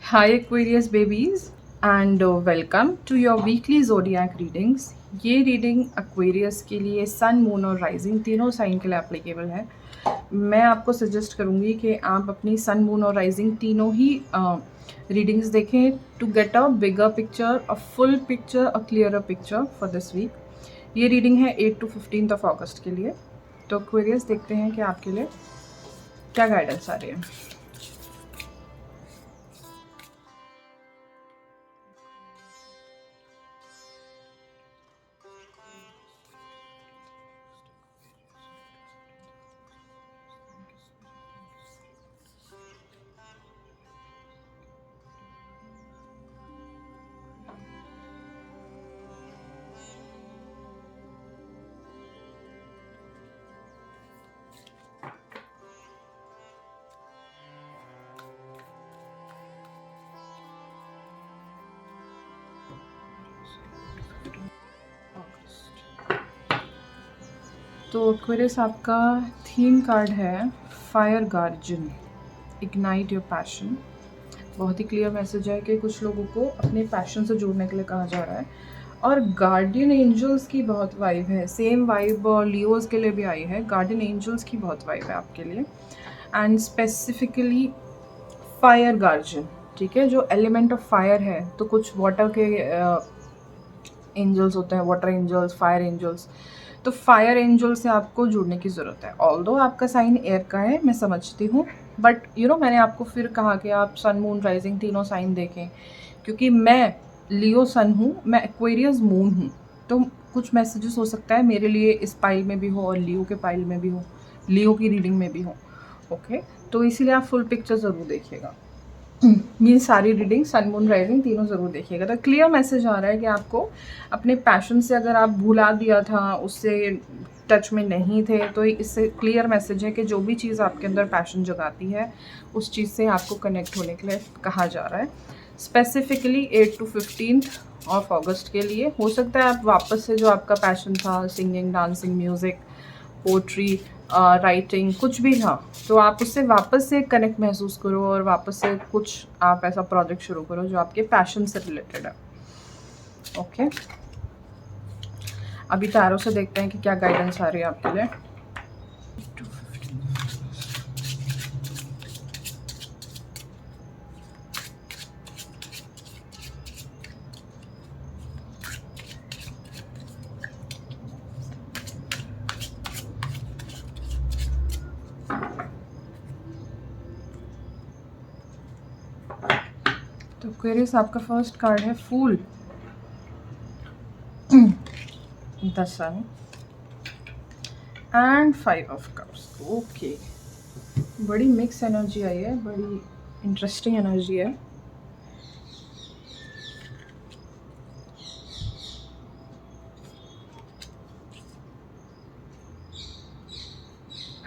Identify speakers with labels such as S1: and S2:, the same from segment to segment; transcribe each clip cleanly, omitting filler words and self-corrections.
S1: Hi Aquarius babies and welcome to your weekly zodiac readings। ये reading Aquarius के लिए सन, moon और rising तीनों साइन के लिए एप्लीकेबल है। मैं आपको सजेस्ट करूँगी कि आप अपनी सन, मून और राइजिंग तीनों ही रीडिंग्स देखें to get a bigger picture, a full picture, a clearer picture for this week. ये रीडिंग है 8 to 15 ऑफ अगस्त के लिए। तो Aquarius देखते हैं कि आपके लिए क्या गाइडेंस आ रही है। तो एक्वेरियस आपका थीम कार्ड है fire guardian, ignite your passion. बहुत ही क्लियर मैसेज है कि कुछ लोगों को अपने पैशन से जुड़ने के लिए कहा जा रहा है। और गार्डियन एंजल्स की बहुत वाइब है, सेम वाइब लियोज के लिए भी आई है। गार्डियन एंजल्स की बहुत वाइब है आपके लिए एंड स्पेसिफिकली फायर गार्जियन, ठीक है, जो एलिमेंट ऑफ फायर है। तो कुछ वाटर के एंजल्स होते हैं, वाटर एंजल्स, फायर एंजल्स। तो फायर एंजल से आपको जुड़ने की ज़रूरत है। ऑल्दो आपका साइन एयर का है, मैं समझती हूँ, बट मैंने आपको फिर कहा कि आप सन, मून, राइजिंग तीनों साइन देखें, क्योंकि मैं लियो सन हूँ, मैं एक्वेरियस मून हूँ। तो कुछ मैसेजेस हो सकता है मेरे लिए इस पाइल में भी हो और लियो के पाइल में भी हो, लियो की रीडिंग में भी हो। ओके, तो इसीलिए आप फुल पिक्चर ज़रूर देखिएगा। ये सारी रीडिंग सन, मून, राइजिंग तीनों ज़रूर देखिएगा। तो क्लियर मैसेज आ रहा है कि आपको अपने पैशन से अगर आप भुला दिया था, उससे टच में नहीं थे, तो इससे क्लियर मैसेज है कि जो भी चीज़ आपके अंदर पैशन जगाती है उस चीज़ से आपको कनेक्ट होने के लिए कहा जा रहा है। स्पेसिफिकली 8 to 15 ऑफ अगस्त के लिए हो सकता है आप वापस से जो आपका पैशन था, singing, dancing, music, poetry, writing, कुछ भी था, तो आप उससे वापस से कनेक्ट महसूस करो और वापस से कुछ आप ऐसा प्रोजेक्ट शुरू करो जो आपके पैशन से रिलेटेड है। ओके, अभी टैरो से देखते हैं कि क्या गाइडेंस आ रही है आपके लिए। तो क्वेरीज आपका फर्स्ट कार्ड है फूल, the sun and 5 of cups. Okay, बड़ी मिक्स एनर्जी आई है, बड़ी इंटरेस्टिंग एनर्जी है।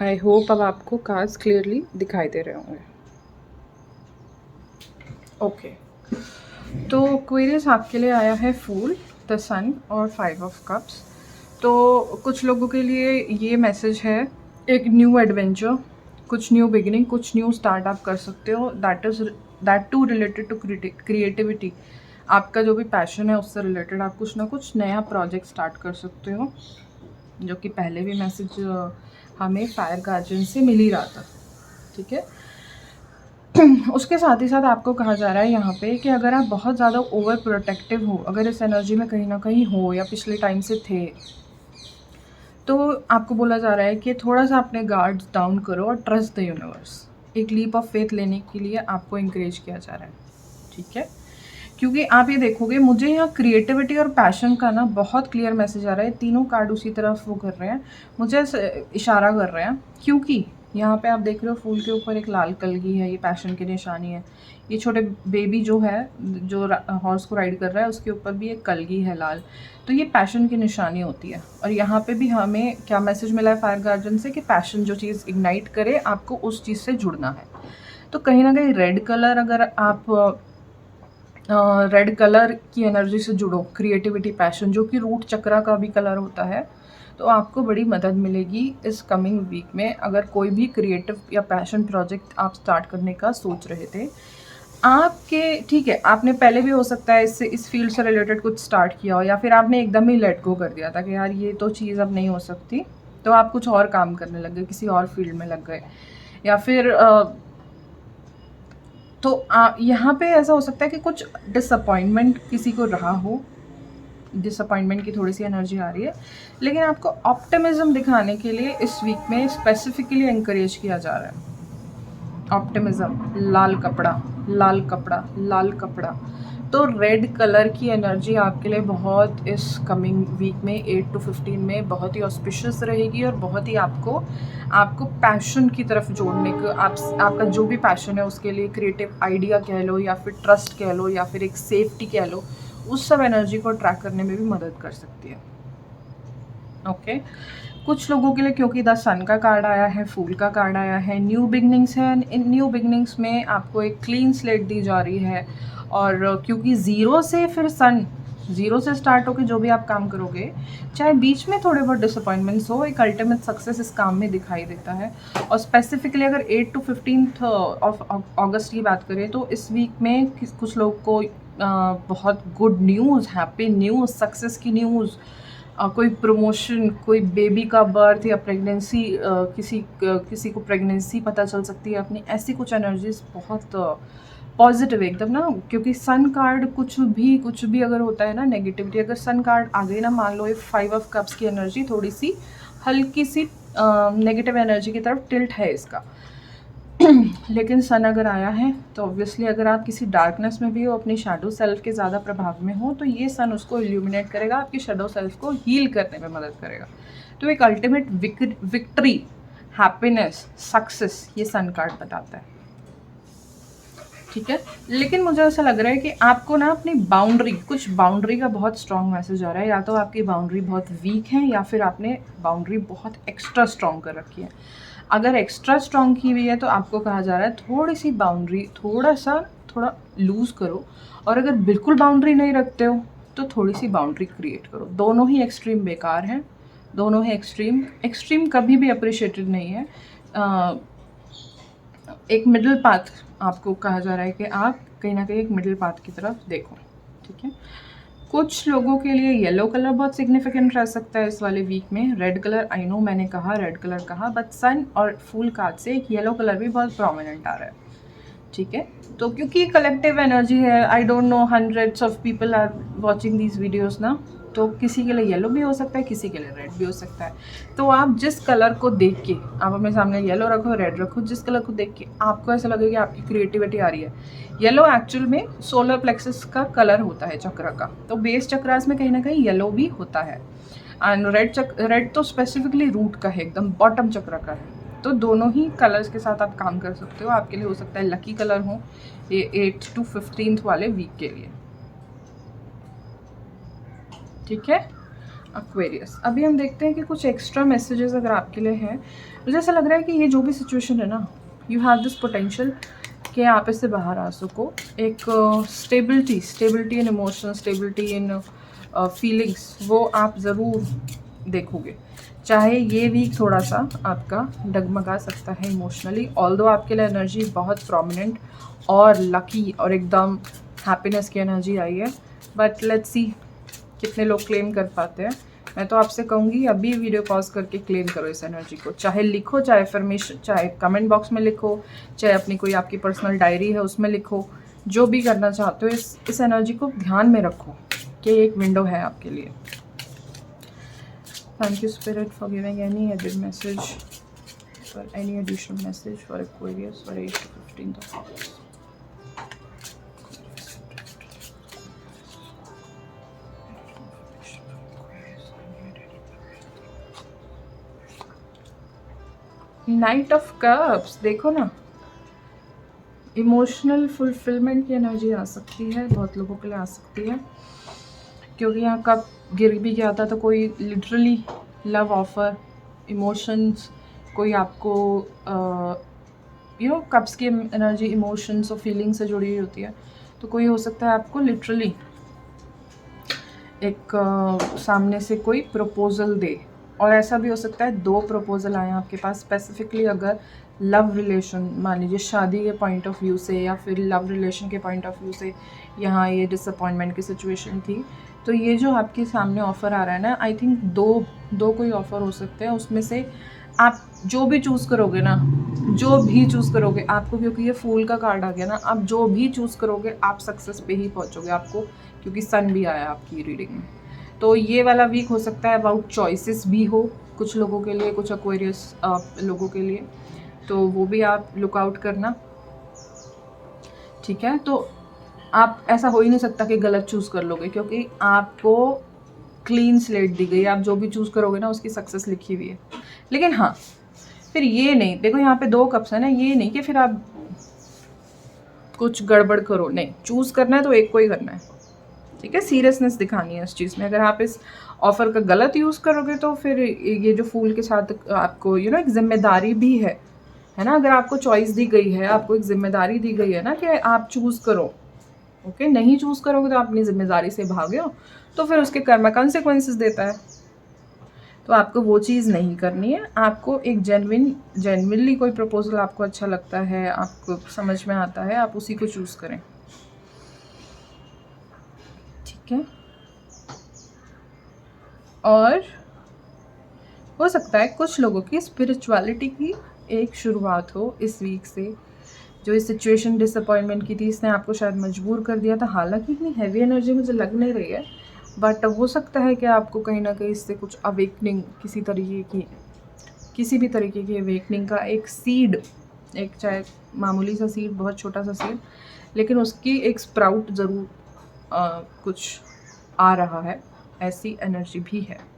S1: आई होप अब आपको कार्ड्स क्लियरली दिखाई दे रहे होंगे। ओके, तो क्वेरीज आपके लिए आया है फूल, द सन और 5 ऑफ कप्स। तो कुछ लोगों के लिए ये मैसेज है एक न्यू एडवेंचर, कुछ न्यू बिगिनिंग, कुछ न्यू स्टार्ट आप कर सकते हो। That to related to creativity. आपका जो भी पैशन है उससे रिलेटेड आप कुछ ना कुछ नया प्रोजेक्ट स्टार्ट कर सकते हो, जो कि पहले भी मैसेज हमें फायर गार्जियन से मिल ही रहा था, ठीक है। उसके साथ ही साथ आपको कहा जा रहा है यहाँ पे कि अगर आप बहुत ज़्यादा ओवर प्रोटेक्टिव हो, अगर इस एनर्जी में कहीं ना कहीं हो या पिछले टाइम से थे, तो आपको बोला जा रहा है कि थोड़ा सा अपने गार्ड्स डाउन करो और ट्रस्ट द यूनिवर्स। एक लीप ऑफ फेथ लेने के लिए आपको इंकरेज किया जा रहा है, ठीक है। क्योंकि आप ये देखोगे, मुझे यहाँ क्रिएटिविटी और पैशन का ना बहुत क्लियर मैसेज आ रहा है। तीनों कार्ड उसी तरफ वो कर रहे हैं, मुझे इशारा कर रहे हैं, क्योंकि यहाँ पे आप देख रहे हो फूल के ऊपर एक लाल कलगी है, ये पैशन की निशानी है। ये छोटे बेबी जो है, जो हॉर्स को राइड कर रहा है, उसके ऊपर भी एक कलगी है लाल, तो ये पैशन की निशानी होती है। और यहाँ पे भी हमें क्या मैसेज मिला है फायर गार्जियन से कि पैशन जो चीज़ इग्नाइट करे, आपको उस चीज़ से जुड़ना है। तो कहीं ना कहीं रेड कलर, अगर आप रेड कलर की एनर्जी से जुड़ो, क्रिएटिविटी, पैशन, जो कि रूट चक्रा का भी कलर होता है, तो आपको बड़ी मदद मिलेगी इस कमिंग वीक में। अगर कोई भी क्रिएटिव या पैशन प्रोजेक्ट आप स्टार्ट करने का सोच रहे थे, आपके ठीक है, आपने पहले भी हो सकता है इससे इस फील्ड से रिलेटेड कुछ स्टार्ट किया हो, या फिर आपने एकदम ही लेट गो कर दिया था कि यार ये तो चीज़ अब नहीं हो सकती, तो आप कुछ और काम करने लग गए, किसी और फील्ड में लग गए, या फिर तो यहाँ पे ऐसा हो सकता है कि कुछ डिसअपॉइंटमेंट किसी को रहा हो, डिसअपॉइंटमेंट की थोड़ी सी एनर्जी आ रही है, लेकिन आपको ऑप्टिमिज्म दिखाने के लिए इस वीक में स्पेसिफिकली एनकरेज किया जा रहा है। ऑप्टिमिज्म, लाल कपड़ा, लाल कपड़ा, लाल कपड़ा। तो रेड कलर की एनर्जी आपके लिए बहुत इस कमिंग वीक में 8 to 15 में बहुत ही ऑस्पिशियस रहेगी, और बहुत ही आपको आपको पैशन की तरफ जोड़ने को, आपका जो भी पैशन है उसके लिए क्रिएटिव आइडिया कह लो, या फिर ट्रस्ट कह लो, या फिर एक सेफ्टी कह लो, उस सब एनर्जी को ट्रैक करने में भी मदद कर सकती है। ओके कुछ लोगों के लिए क्योंकि द सन का कार्ड आया है, फूल का कार्ड आया है, न्यू बिगनिंग्स है, इन न्यू बिगनिंग्स में आपको एक क्लीन स्लेट दी जा रही है, और क्योंकि ज़ीरो से फिर सन, ज़ीरो से स्टार्ट होकर जो भी आप काम करोगे, चाहे बीच में थोड़े बहुत डिसअपॉइंटमेंट्स हो, एक अल्टीमेट सक्सेस इस काम में दिखाई देता है। और स्पेसिफिकली अगर 8 to 15 ऑफ अगस्त की बात करें तो इस वीक में कुछ लोग को बहुत good news, happy news, success की न्यूज़, कोई प्रमोशन, कोई बेबी का बर्थ या प्रेगनेंसी, किसी को प्रेगनेंसी पता चल सकती है अपनी, ऐसी कुछ एनर्जीज बहुत पॉजिटिव एकदम ना। क्योंकि सन कार्ड कुछ भी अगर होता है ना नेगेटिविटी, अगर सन कार्ड आ गई ना, मान लो ये 5 ऑफ कप्स की एनर्जी थोड़ी सी हल्की सी नेगेटिव एनर्जी की तरफ टिल्ट है इसका लेकिन सन अगर आया है तो ऑब्वियसली अगर आप किसी डार्कनेस में भी हो, अपनी शैडो सेल्फ के ज़्यादा प्रभाव में हो, तो ये सन उसको इल्यूमिनेट करेगा, आपकी शैडो सेल्फ को हील करने में मदद करेगा। तो एक अल्टीमेट विक्ट्री, हैप्पीनेस, सक्सेस ये सन कार्ड बताता है। ठीक है, लेकिन मुझे ऐसा लग रहा है कि आपको ना अपनी कुछ बाउंड्री का बहुत स्ट्रॉन्ग मैसेज आ रहा है। या तो आपकी बाउंड्री बहुत वीक है, या फिर आपने बाउंड्री बहुत एक्स्ट्रा स्ट्रॉन्ग कर रखी है। अगर एक्स्ट्रा स्ट्रॉन्ग की हुई है तो आपको कहा जा रहा है थोड़ी सी बाउंड्री थोड़ा लूज़ करो, और अगर बिल्कुल बाउंड्री नहीं रखते हो तो थोड़ी सी बाउंड्री क्रिएट करो। दोनों ही एक्सट्रीम बेकार हैं, दोनों ही एक्सट्रीम कभी भी अप्रिशिएटेड नहीं है। एक मिडिल पाथ आपको कहा जा रहा है कि आप कहीं ना कहीं एक मिडिल पाथ की तरफ देखो। ठीक है, कुछ लोगों के लिए येलो कलर बहुत सिग्निफिकेंट रह सकता है इस वाले वीक में। रेड कलर, आई नो मैंने कहा रेड कलर कहा, बट सन और फूल कार्ड से एक येलो कलर भी बहुत प्रोमिनेंट आ रहा है। ठीक है, तो क्योंकि कलेक्टिव एनर्जी है, I don't know, hundreds of people are watching these videos ना, तो किसी के लिए येलो भी हो सकता है, किसी के लिए रेड भी हो सकता है। तो आप जिस कलर को देख के, आप अपने सामने येलो रखो, रेड रखो, जिस कलर को देख के आपको ऐसा लगे कि आपकी क्रिएटिविटी आ रही है। येलो एक्चुअल में सोलर प्लेक्सस का कलर होता है, चक्र का, तो बेस चक्रास में कहीं ना कहीं येलो भी होता है। एंड रेड तो स्पेसिफिकली रूट का है, एकदम बॉटम चक्र का है। तो दोनों ही कलर्स के साथ आप काम कर सकते हो। आपके लिए हो सकता है लकी कलर हो ये 8 to 15 वाले वीक के लिए। ठीक है, एक्वेरियस, अभी हम देखते हैं कि कुछ एक्स्ट्रा मैसेजेस अगर आपके लिए हैं। मुझे ऐसा लग रहा है कि ये जो भी सिचुएशन है ना, यू हैव दिस पोटेंशियल कि आप इससे बाहर आ सको। एक stability in emotion, stability in feelings, वो आप ज़रूर देखोगे। चाहे ये वीक थोड़ा सा आपका डगमगा सकता है इमोशनली, ऑल्दो आपके लिए एनर्जी बहुत प्रोमिनेंट और लकी और एकदम हैप्पीनेस की एनर्जी आई है, बट लेट्स सी कितने लोग क्लेम कर पाते हैं। मैं तो आपसे कहूँगी अभी वीडियो पॉज करके क्लेम करो इस एनर्जी को, चाहे लिखो, चाहे फॉर्मेशन, चाहे कमेंट बॉक्स में लिखो, चाहे अपनी कोई आपकी पर्सनल डायरी है उसमें लिखो, जो भी करना चाहते हो इस एनर्जी को ध्यान में रखो कि एक विंडो है आपके लिए। Thank you spirit for giving any added message, for any additional message for Aquarius for 8 to 15 of August. Night of cups, देखो ना, इमोशनल फुलफिलमेंट की एनर्जी आ सकती है, बहुत लोगों के लिए आ सकती है, क्योंकि यहाँ कप गिर भी गया था तो कोई लिटरली लव ऑफर, इमोशंस, कोई आपको कप्स की एनर्जी इमोशंस और फीलिंग से जुड़ी हुई होती है, तो कोई हो सकता है आपको लिटरली एक सामने से कोई प्रपोजल दे, और ऐसा भी हो सकता है 2 प्रपोजल आए आपके पास। स्पेसिफिकली अगर लव रिलेशन, मान लीजिए शादी के पॉइंट ऑफ व्यू से या फिर लव रिलेशन के पॉइंट ऑफ व्यू से यहाँ ये डिसअपॉइंटमेंट की सिचुएशन थी, तो ये जो आपके सामने ऑफ़र आ रहा है ना, आई थिंक दो कोई ऑफ़र हो सकते हैं। उसमें से आप जो भी चूज़ करोगे ना, जो भी चूज़ करोगे आपको, क्योंकि ये फूल का कार्ड आ गया ना, आप जो भी चूज़ करोगे आप सक्सेस पे ही पहुँचोगे आपको, क्योंकि सन भी आया आपकी रीडिंग में। तो ये वाला वीक हो सकता है अबाउट चॉइसेस भी हो कुछ लोगों के लिए, कुछ एक्वेरियस लोगों के लिए, तो वो भी आप लुक आउट करना, ठीक है। तो आप, ऐसा हो ही नहीं सकता कि गलत चूज़ कर लोगे, क्योंकि आपको क्लीन स्लेट दी गई है, आप जो भी चूज़ करोगे ना उसकी सक्सेस लिखी हुई है। लेकिन हाँ, फिर ये नहीं, देखो यहाँ पे 2 कप्स है ना, ये नहीं कि फिर आप कुछ गड़बड़ करो, नहीं, चूज़ करना है तो एक को ही करना है, ठीक है। सीरियसनेस दिखानी है इस चीज़ में। अगर आप इस ऑफ़र का गलत यूज़ करोगे तो फिर ये जो फूल के साथ आपको एक जिम्मेदारी भी है ना। अगर आपको चॉइस दी गई है, आपको एक जिम्मेदारी दी गई है ना कि आप चूज़ करो, ओके, नहीं चूज़ करोगे तो आप अपनी जिम्मेदारी से भागे हो, तो फिर उसके कर्म कॉन्सिक्वेंसेस देता है। तो आपको वो चीज़ नहीं करनी है। आपको एक जेन्युइनली कोई प्रपोजल आपको अच्छा लगता है, आपको समझ में आता है, आप उसी को चूज़ करें, ठीक है। और हो सकता है कुछ लोगों की स्पिरिचुअलिटी की एक शुरुआत हो इस वीक से। जो इस सिचुएशन डिसअपॉइंटमेंट की थी, इसने आपको शायद मजबूर कर दिया था। हालांकि इतनी हैवी एनर्जी मुझे लग नहीं रही है, बट हो सकता है कि आपको कहीं ना कहीं इससे कुछ अवेकनिंग, किसी भी तरीके की अवेकनिंग का एक सीड, एक चाहे मामूली सा सीड, बहुत छोटा सा सीड, लेकिन उसकी एक स्प्राउट ज़रूर कुछ आ रहा है, ऐसी एनर्जी भी है।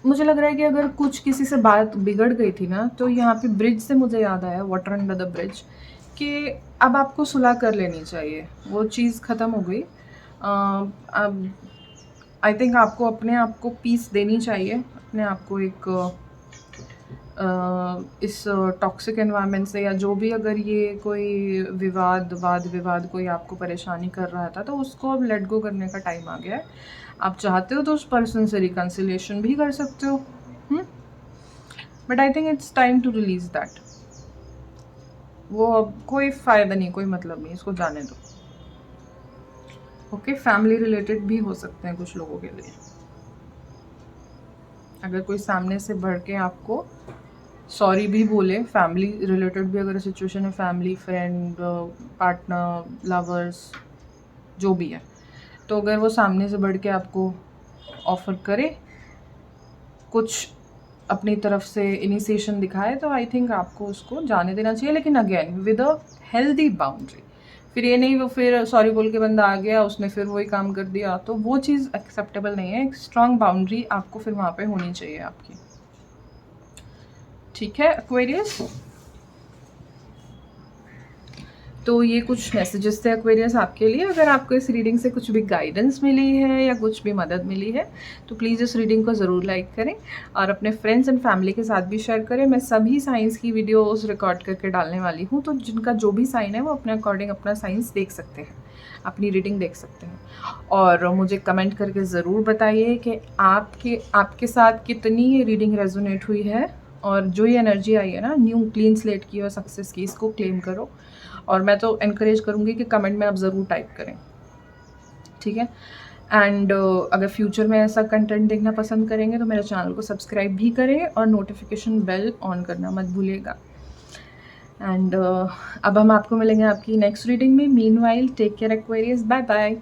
S1: मुझे लग रहा है कि अगर कुछ किसी से बात बिगड़ गई थी ना, तो यहाँ पे ब्रिज से मुझे याद आया, वाटर अंडर द ब्रिज, कि अब आपको सुलह कर लेनी चाहिए, वो चीज़ ख़त्म हो गई। अब आई थिंक आपको अपने आप को पीस देनी चाहिए, अपने आप को एक इस टॉक्सिक एनवायरनमेंट से, या जो भी, अगर ये कोई वाद विवाद कोई आपको परेशानी कर रहा था, तो उसको अब लेट गो करने का टाइम आ गया है। आप चाहते हो तो उस पर्सन से रिकन्सिलिएशन भी कर सकते हो, but I think it's time to release that. वो अब कोई फ़ायदा नहीं, कोई मतलब नहीं, इसको जाने दो, ओके। फैमिली रिलेटेड भी हो सकते हैं कुछ लोगों के लिए। अगर कोई सामने से बढ़ के आपको सॉरी भी बोले, फैमिली रिलेटेड भी अगर सिचुएशन है, फैमिली, फ्रेंड, पार्टनर, लवर्स, जो भी है, तो अगर वो सामने से बढ़ के आपको ऑफ़र करे, कुछ अपनी तरफ से इनिशिएशन दिखाए, तो आई थिंक आपको उसको जाने देना चाहिए, लेकिन again with a healthy boundary. फिर ये नहीं वो फिर सॉरी बोल के बंदा आ गया, उसने फिर वही काम कर दिया, तो वो चीज़ एक्सेप्टेबल नहीं है। एक स्ट्रॉन्ग बाउंड्री आपको फिर वहाँ पे होनी चाहिए आपकी, ठीक है एक्वेरियस। तो ये कुछ मैसेजेस थे एक्वेरियस आपके लिए। अगर आपको इस रीडिंग से कुछ भी गाइडेंस मिली है या कुछ भी मदद मिली है, तो प्लीज़ इस रीडिंग को ज़रूर लाइक करें और अपने फ्रेंड्स एंड फैमिली के साथ भी शेयर करें। मैं सभी साइंस की वीडियोस रिकॉर्ड करके डालने वाली हूँ, तो जिनका जो भी साइन है वो अपने अकॉर्डिंग अपना साइंस देख सकते हैं, अपनी रीडिंग देख सकते हैं। और मुझे कमेंट करके ज़रूर बताइए कि आपके साथ कितनी ये रीडिंग रेजोनेट हुई है, और जो ये एनर्जी आई है ना न्यू क्लीन स्लेट की और सक्सेस की, इसको क्लेम करो। और मैं तो एनकरेज करूँगी कि कमेंट में आप ज़रूर टाइप करें, ठीक है। एंड अगर फ्यूचर में ऐसा कंटेंट देखना पसंद करेंगे तो मेरे चैनल को सब्सक्राइब भी करें और नोटिफिकेशन बेल ऑन करना मत भूलिएगा। एंड अब हम आपको मिलेंगे आपकी नेक्स्ट रीडिंग में। Meanwhile take care Aquarius, bye bye.